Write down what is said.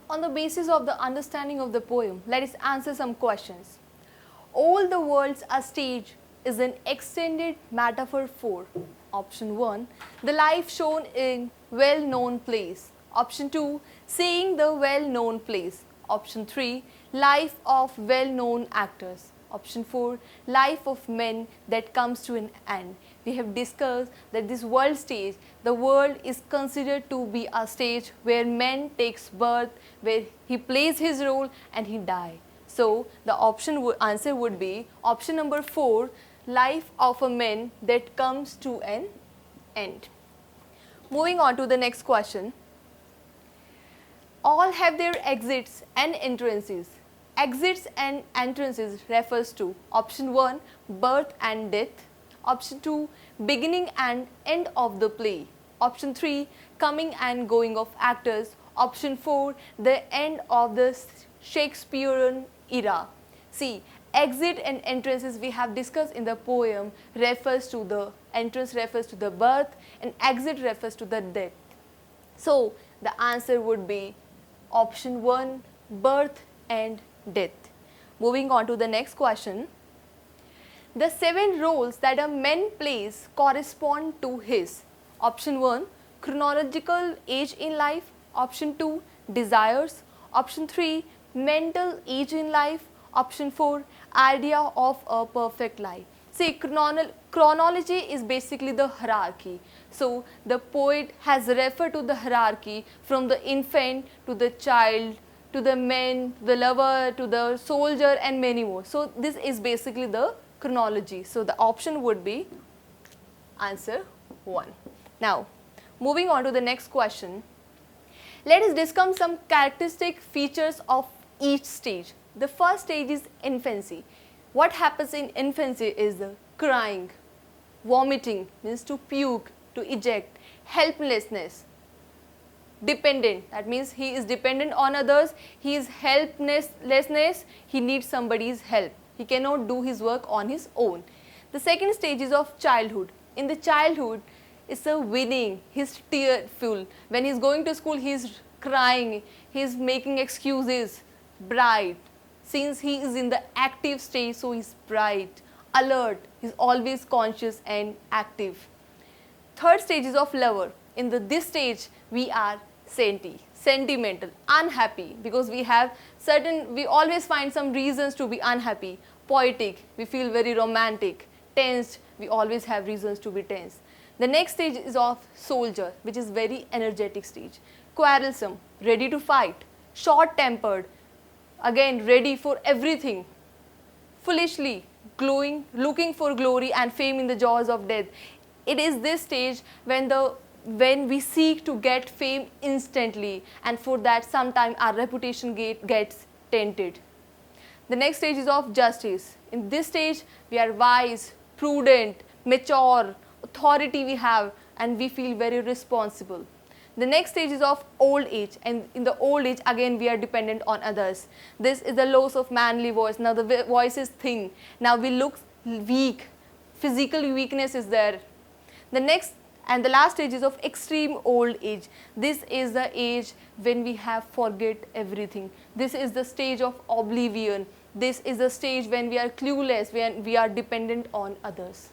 On the basis of the understanding of the poem, let us answer some questions. All the world's a stage is an extended metaphor for option 1, the life shown in well-known place. Option 2, seeing the well-known place. Option 3, life of well-known actors. Option 4, life of men that comes to an end. We have discussed that this world stage, the world is considered to be a stage where man takes birth, where he plays his role and he dies. So the answer would be option number 4, life of a man that comes to an end. Moving on to the next question. All have their exits and entrances. Exits and entrances refers to option 1, birth and death. Option 2, beginning and end of the play. Option 3, coming and going of actors. Option 4, the end of the Shakespearean era. See, exit and entrances we have discussed in the poem refers to the entrance refers to the birth and exit refers to the death. So the answer would be option 1, birth and death. Moving on to the next question. The 7 roles that a man plays correspond to his. Option 1, chronological age in life. Option 2, desires. Option 3, mental age in life. Option 4, idea of a perfect life. See, chronology is basically the hierarchy. So the poet has referred to the hierarchy from the infant to the child, to the man, the lover, to the soldier and many more. So this is basically the chronology. So the option would be answer 1. Now, moving on to the next question. Let us discuss some characteristic features of each stage. The first stage is infancy. What happens in infancy is the crying, vomiting, means to puke, to eject, helplessness, dependent, that means he is dependent on others, he is helplessness, he needs somebody's help, he cannot do his work on his own. The second stage is of childhood. In the childhood, it's a winning, he's tearful, when he's going to school he's crying, he's making excuses, bright. Since he is in the active stage, so he's bright, alert, he's always conscious and active. Third stage is of lover. In this stage, we are sentimental, unhappy, because we always find some reasons to be unhappy. Poetic, we feel very romantic. Tensed, we always have reasons to be tense. The next stage is of soldier, which is very energetic stage. Quarrelsome, ready to fight. Short-tempered, again ready for everything. Foolishly, glowing, looking for glory and fame in the jaws of death. It is this stage when we seek to get fame instantly, and for that sometime our reputation gets tainted. The next stage is of justice. In this stage, we are wise, prudent, mature, authority we have, and we feel very responsible. The next stage is of old age, and in the old age again we are dependent on others. This is the loss of manly voice. Now the voice is thin. Now we look weak. Physical weakness is there. The next and the last stage is of extreme old age. This is the age when we have forget everything. This is the stage of oblivion. This is the stage when we are clueless, when we are dependent on others.